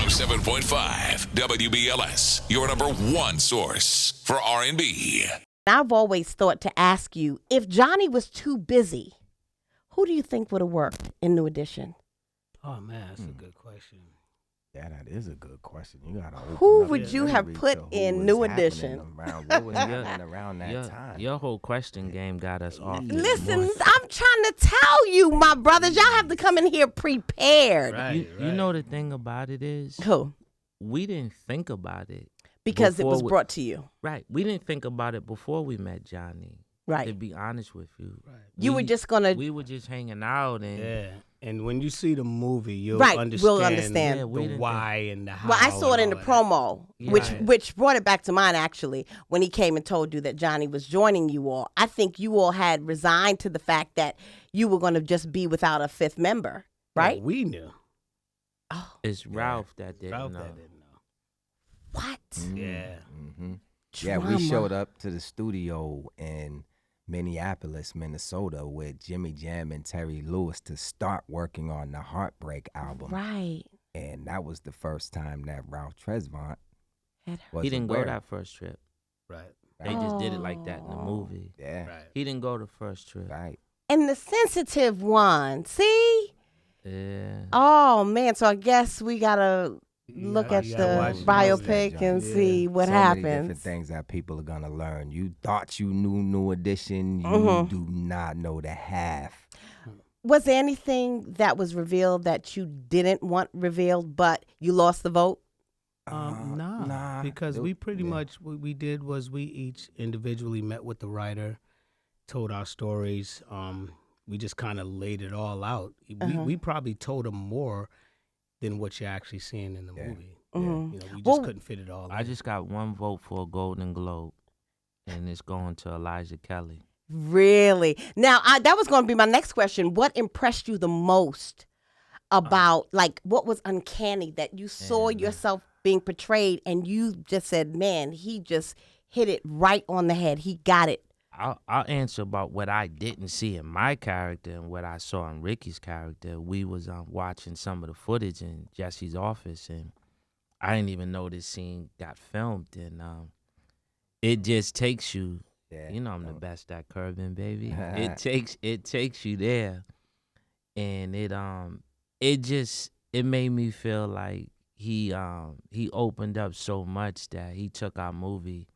107.5 WBLS, your number one source for R&B. I've always thought to ask you, if Johnny was too busy, who do you think would have worked in New Edition? Oh, man, that's a good question. Yeah, that is a good question. You gotta Who would you have put in New Edition? What was happening around that time? Your whole question game got us off. Listen, I'm trying to tell you, my brothers, y'all have to come in here prepared. Right, You know the thing about it is, Who? we didn't think about it. Because it was before brought to you. Right. We didn't think about it before we met Johnny. Right. To be honest with you. Right. You were just going to... We were just hanging out. And Yeah, and when you see the movie, you'll Right, understand, we'll understand. Yeah, we the didn't why and the how. Well, I saw it in and the all promo, Yeah. which brought it back to mind, actually, when he came and told you that Johnny was joining you all. I think you all had resigned to the fact that you were going to just be without a fifth member, that. right? Yeah, we knew. Oh, it's Ralph that didn't Ralph know. that didn't know. what? Yeah. Mm-hmm. Yeah, we showed up to the studio in Minneapolis, Minnesota with Jimmy Jam and Terry Lewis to start working on the Heartbreak album. Right. And that was the first time that Ralph Tresvant was He didn't go aware. that first trip. Right. They just did it like that in the movie. Yeah, Right. He didn't go the first trip. right. And the sensitive one, see? Yeah. Oh, man, so I guess we got to look at you the gotta watch biopic that, and John. see Yeah. what so many different happens. things that people are gonna learn. You thought you knew New Edition, you Mhm. do not know the half. Was there anything that was revealed that you didn't want revealed, but you lost the vote? Nah, because we pretty much what we did was we each individually met with the writer, told our stories. We just kind of laid it all out. We probably told him more than what you're actually seeing in the movie. Mhm. You know, we just Well, couldn't fit it all. I in. just got one vote for a Golden Globe, and it's going to Elijah Kelly. Really? Now, that was going to be my next question. What impressed you the most about, like, what was uncanny that you saw yourself being portrayed and you just said, man, he just hit it right on the head. He got it. I'll answer about what I didn't see in my character and what I saw in Ricky's character. We was watching some of the footage in Jesse's office, and I didn't even know this scene got filmed. And it just takes you. Yeah. You know I'm the best at curving, baby. It takes you there, and it made me feel like he opened up so much that he took our movie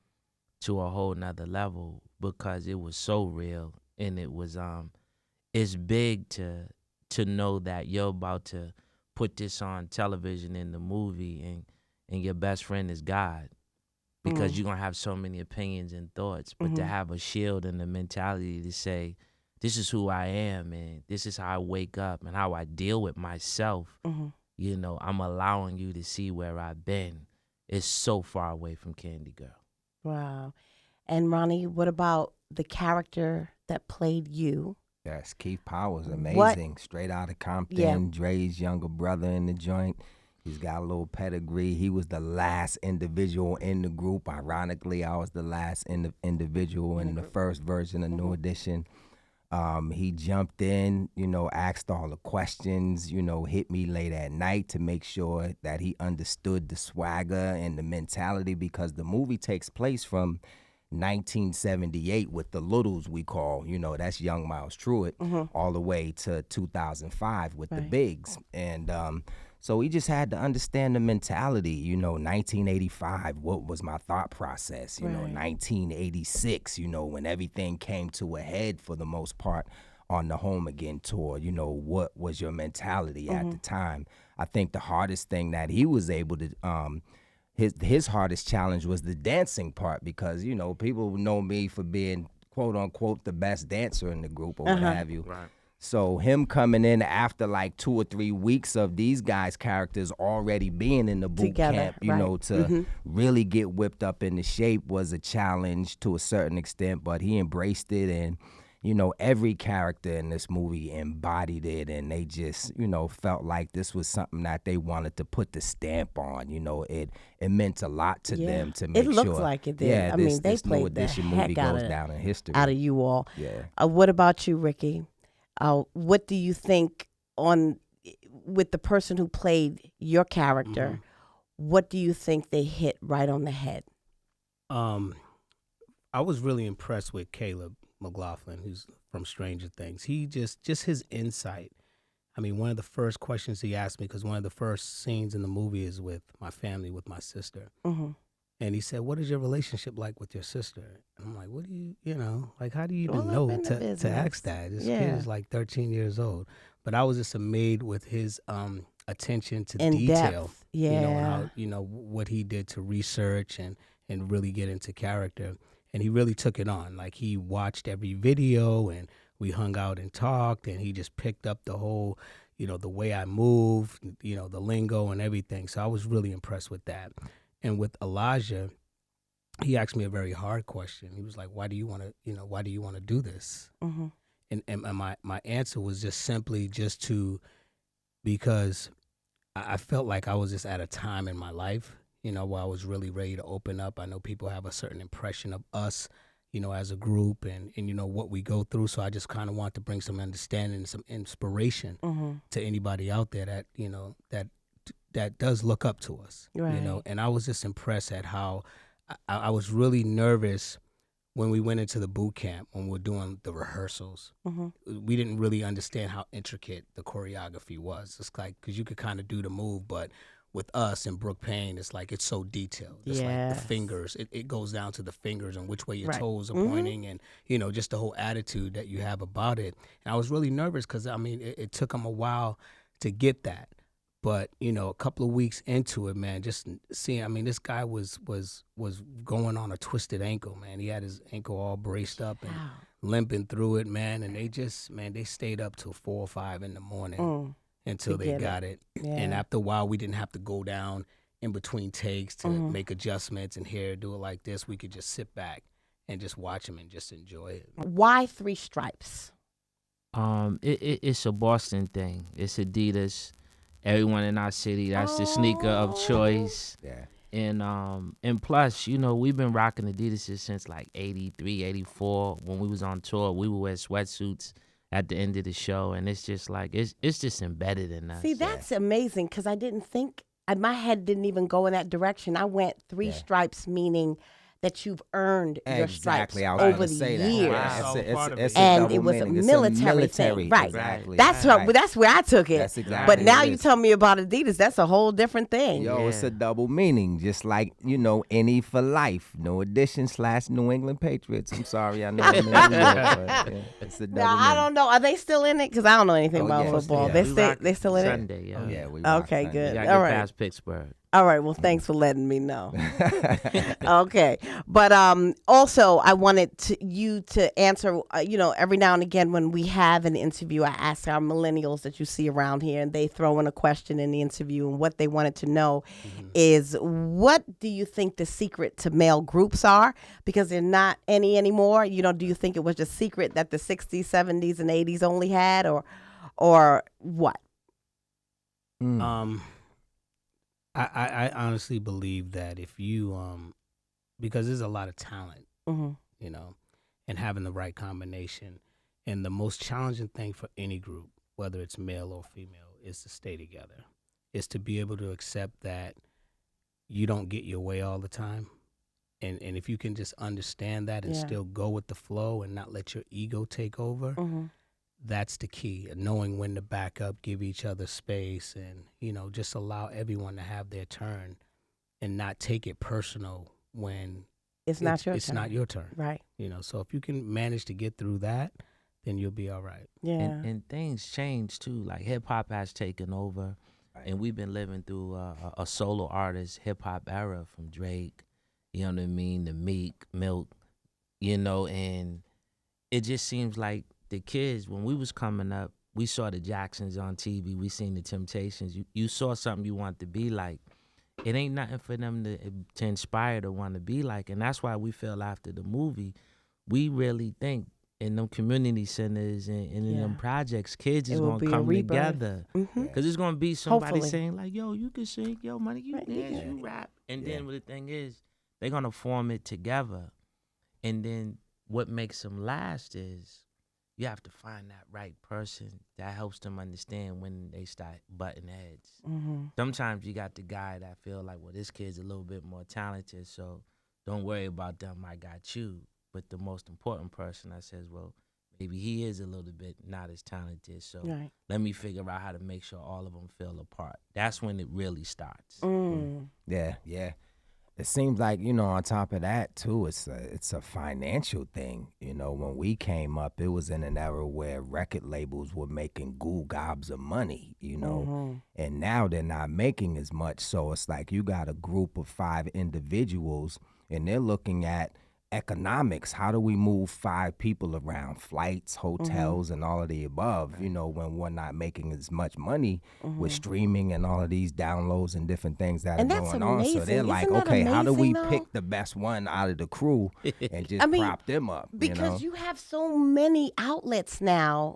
to a whole nother level because it was so real, and it was it's big to know that you're about to put this on television in the movie, and your best friend is God. Because you're going to have so many opinions and thoughts. But to have a shield and the mentality to say, this is who I am and this is how I wake up and how I deal with myself, you know, I'm allowing you to see where I've been. It's so far away from Candy Girl. Wow. And Ronnie, what about the character that played you? Yes, Keith Powers, amazing. Straight out of Compton, Yeah. Dre's younger brother in the joint. He's got a little pedigree. He was the last individual in the group. Ironically, I was the last individual in the first version of New Edition. He jumped in, you know, asked all the questions, you know, hit me late at night to make sure that he understood the swagger and the mentality, because the movie takes place from 1978 with the Littles, we call, you know, that's Young Miles Truett, all the way to 2005 with the Bigs. And so we just had to understand the mentality, you know, 1985, what was my thought process, you know, 1986, you know, when everything came to a head for the most part on the Home Again tour, you know, what was your mentality at the time? I think the hardest thing that he was able to, his hardest challenge was the dancing part, because, you know, people know me for being, quote unquote, the best dancer in the group or what have you. Right. So him coming in after like 2 or 3 weeks of these guys' characters already being in the boot Together, camp, you know, to really get whipped up into shape was a challenge to a certain extent, but he embraced it. And, you know, every character in this movie embodied it, and they just, you know, felt like this was something that they wanted to put the stamp on. You know, it meant a lot to them to make sure. It looks like it did. Yeah, I mean, they this New played the Edition movie heck out goes of down in history. out of you all. Yeah. What about you, Ricky? What do you think with the person who played your character? what do you think they hit right on the head? I was really impressed with Caleb McLaughlin, who's from Stranger Things. He just his insight. I mean, one of the first questions he asked me, because one of the first scenes in the movie is with my family, with my sister. Mm-hmm. And he said, "What is your relationship like with your sister?" And I'm like, "What do you know, like, how do you even All up know in the to business. ask that?" This Yeah. kid is like 13 years old. But I was just amazed with his attention to In detail. depth. Yeah. You know, and how, you know, what he did to research and really get into character. And he really took it on. Like, he watched every video, and we hung out and talked, and he just picked up the whole, you know, the way I move, you know, the lingo and everything. So I was really impressed with that. And with Elijah, he asked me a very hard question. He was like, why do you want to do this? Mm-hmm. And my answer was just simply because I felt like I was just at a time in my life, you know, where I was really ready to open up. I know people have a certain impression of us, you know, as a group and you know, what we go through. So I just kind of want to bring some understanding and some inspiration to anybody out there that, you know, that does look up to us, Right. you know. And I was just impressed at how I was really nervous when we went into the boot camp, when we were doing the rehearsals. We didn't really understand how intricate the choreography was. It's like, because you could kind of do the move, but with us and Brooke Payne, it's like it's so detailed. It's like the fingers. It goes down to the fingers and which way your toes are pointing, and you know, just the whole attitude that you have about it. And I was really nervous because I mean, it took them a while to get that. But, you know, a couple of weeks into it, man, just seeing, I mean, this guy was going on a twisted ankle, man. He had his ankle all braced up and limping through it, man. And they stayed up till 4 or 5 in the morning until they got it. Yeah. And after a while, we didn't have to go down in between takes to make adjustments and here, do it like this. We could just sit back and just watch him and just enjoy it. Why 3 stripes? It's a Boston thing. It's Adidas. Everyone in our city, that's the sneaker of choice. Yeah. And plus, you know, we've been rocking Adidas since like 83, 84. When we was on tour, we would wear sweatsuits at the end of the show, and it's just like it's just embedded in us. See, that's amazing, because I didn't think, my head didn't even go in that direction. I went 3 stripes, meaning that you've earned your stripes Exactly. I was over gonna the say that. years. Wow. It's a And double it was a meaning. It's military thing, right? Exactly. That's where I took it. That's exactly But now what it you is. tell me about Adidas, that's a whole different thing. Yo, it's Yeah. a double meaning, just like, you know, any for life. No addition / New England Patriots. I'm sorry, I know I'm in New York, but yeah, it's a double Now, meaning. I don't know. Are they still in it? Because I don't know anything Oh, about yeah, football. yeah. They still in it? Sunday, yeah. Oh, yeah, we rock Okay, Sunday. good. We gotta All get right. past Pittsburgh. All right. Well, thanks for letting me know. Okay. But also, I wanted you to answer, you know, every now and again when we have an interview, I ask our millennials that you see around here, and they throw in a question in the interview. And what they wanted to know is, what do you think the secret to male groups are? Because they're not any anymore. You know, do you think it was just secret that the 60s, 70s, and 80s only had, or what? I honestly believe that if you, because there's a lot of talent, you know, and having the right combination. And the most challenging thing for any group, whether it's male or female, is to stay together. Is to be able to accept that you don't get your way all the time. And if you can just understand that and still go with the flow and not let your ego take over, that's the key. And knowing when to back up, give each other space, and, you know, just allow everyone to have their turn and not take it personal when It's not your turn. It's not your turn. Right. You know, so if you can manage to get through that, then you'll be all right. Yeah. And things change too. Like hip hop has taken over, and we've been living through a solo artist hip hop era from Drake, you know what I mean, the Meek, Milk, you know, and it just seems like the kids, when we was coming up, we saw the Jacksons on TV, we seen the Temptations. You saw something you want to be like. It ain't nothing for them to inspire to want to be like, and that's why we feel after the movie, we really think in them community centers and in them projects, kids is going to come together. Because it's going to be somebody saying like, yo, you can sing, yo, money, you dance, you rap. And then what the thing is, they're going to form it together. And then what makes them last is, you have to find that right person that helps them understand when they start butting heads. Mm-hmm. Sometimes you got the guy that feel like, well, this kid's a little bit more talented, so don't worry about them, I got you. But the most important person that says, well, maybe he is a little bit not as talented, so let me figure out how to make sure all of them feel a part. That's when it really starts. Yeah. It seems like, on top of that too, it's a financial thing. When we came up, it was in an era where record labels were making gobs of money, and now they're not making as much. So it's like you got a group of 5 individuals and they're looking at economics. How do we move 5 people around, flights, hotels, and all of the above, when we're not making as much money with streaming and all of these downloads and different things that are going on. So they're like, okay, how do we pick the best one out of the crew and just prop them up? Because you have so many outlets now,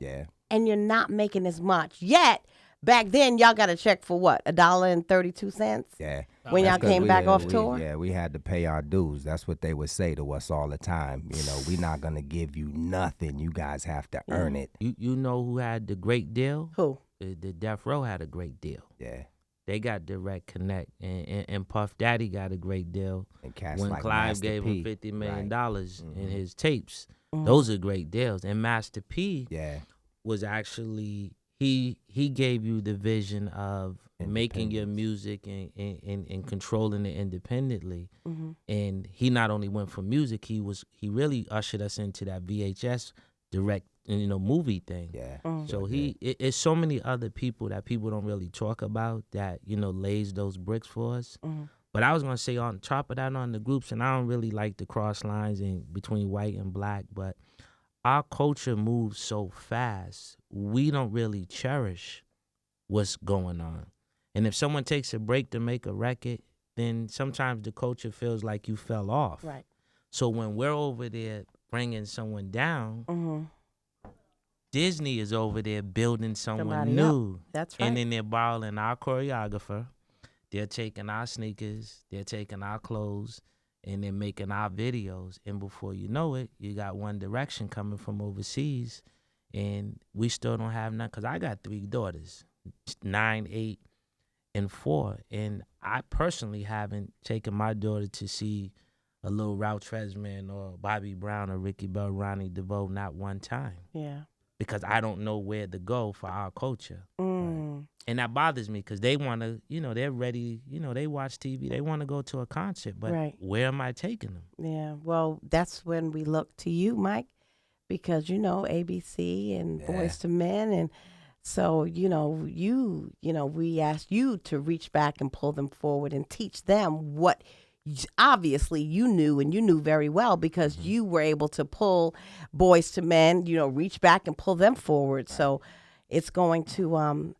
and you're not making as much. Yet, back then, y'all got a check for what, $1.32? Yeah. When y'all came back off tour? Yeah, we had to pay our dues. That's what they would say to us all the time. We're not going to give you nothing. You guys have to earn it. You know who had the great deal? Who? The Death Row had a great deal. Yeah. They got direct connect, and Puff Daddy got a great deal. And cats when like Clive Master gave P. him $50 million Right. in his tapes. Those are great deals. And Master P was actually, he gave you the vision of making your music and controlling it independently. And he not only went for music, he really ushered us into that VHS direct movie thing. Yeah. So it's so many other people that people don't really talk about that lays those bricks for us. But I was gonna say on top of that, on the groups, and I don't really like the cross lines in between white and black, but our culture moves so fast, we don't really cherish what's going on. And if someone takes a break to make a record, then sometimes the culture feels like you fell off. Right. So when we're over there bringing someone down, Disney is over there building someone new. That's right. And then they're borrowing our choreographer. They're taking our sneakers. They're taking our clothes. And they're making our videos. And before you know it, you got One Direction coming from overseas. And we still don't have none. Because I got 3 daughters, 9, 8, and 4. And I personally haven't taken my daughter to see a little Ralph Tresman or Bobby Brown or Ricky Bell, Ronnie DeVoe, not one time. Yeah. Because I don't know where to go for our culture. And that bothers me because they want to, they're ready, they watch TV, they want to go to a concert, but where am I taking them? Yeah, well, that's when we look to you, Mike, because, ABC and Boys to Men. And so, we asked you to reach back and pull them forward and teach them what obviously you knew, and you knew very well because you were able to pull Boys to Men, reach back and pull them forward. So it's going to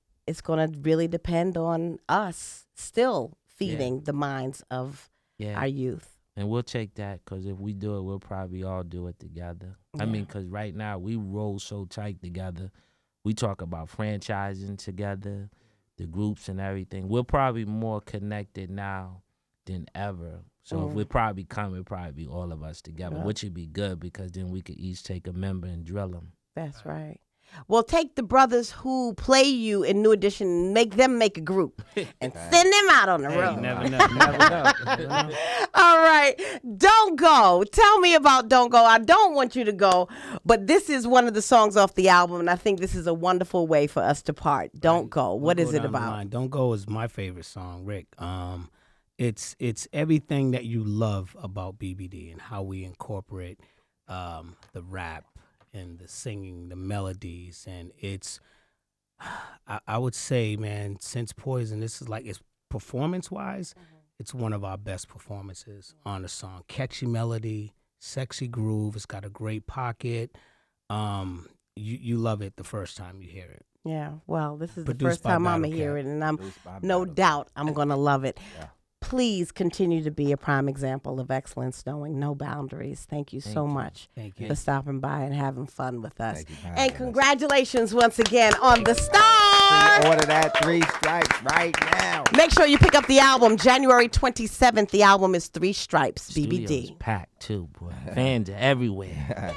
really depend on us still feeding the minds of our youth. And we'll take that because if we do it, we'll probably all do it together. Yeah. I mean, because right now we roll so tight together. We talk about franchising together, the groups and everything. We're probably more connected now than ever. So if we probably come, it'd probably be all of us together, which would be good because then we could each take a member and drill them. That's right. Well, take the brothers who play you in New Edition and make them make a group and send them out on the road. You never know. All right. Don't Go. Tell me about Don't Go. I don't want you to go, but this is one of the songs off the album, and I think this is a wonderful way for us to part. Don't Go. What is it about? Don't Go is my favorite song, Rick. It's everything that you love about BBD and how we incorporate the rap and the singing, the melodies, and it's, I would say, man, since Poison, this is like, it's performance-wise, it's one of our best performances on the song. Catchy melody, sexy groove, it's got a great pocket. You love it the first time you hear it. Yeah, well, this is Produced the first by time I'm Battle hear Cat. it, and I'm no doubt I'm going to love it. Yeah. Please continue to be a prime example of excellence, knowing no boundaries. Thank you so much for stopping by and having fun with us. Thank you for And having us. congratulations once again on the star. Order that 3 Stripes right now. Make sure you pick up the album January 27th. The album is 3 Stripes, BBD. Studio's packed too, boy. Fans are everywhere.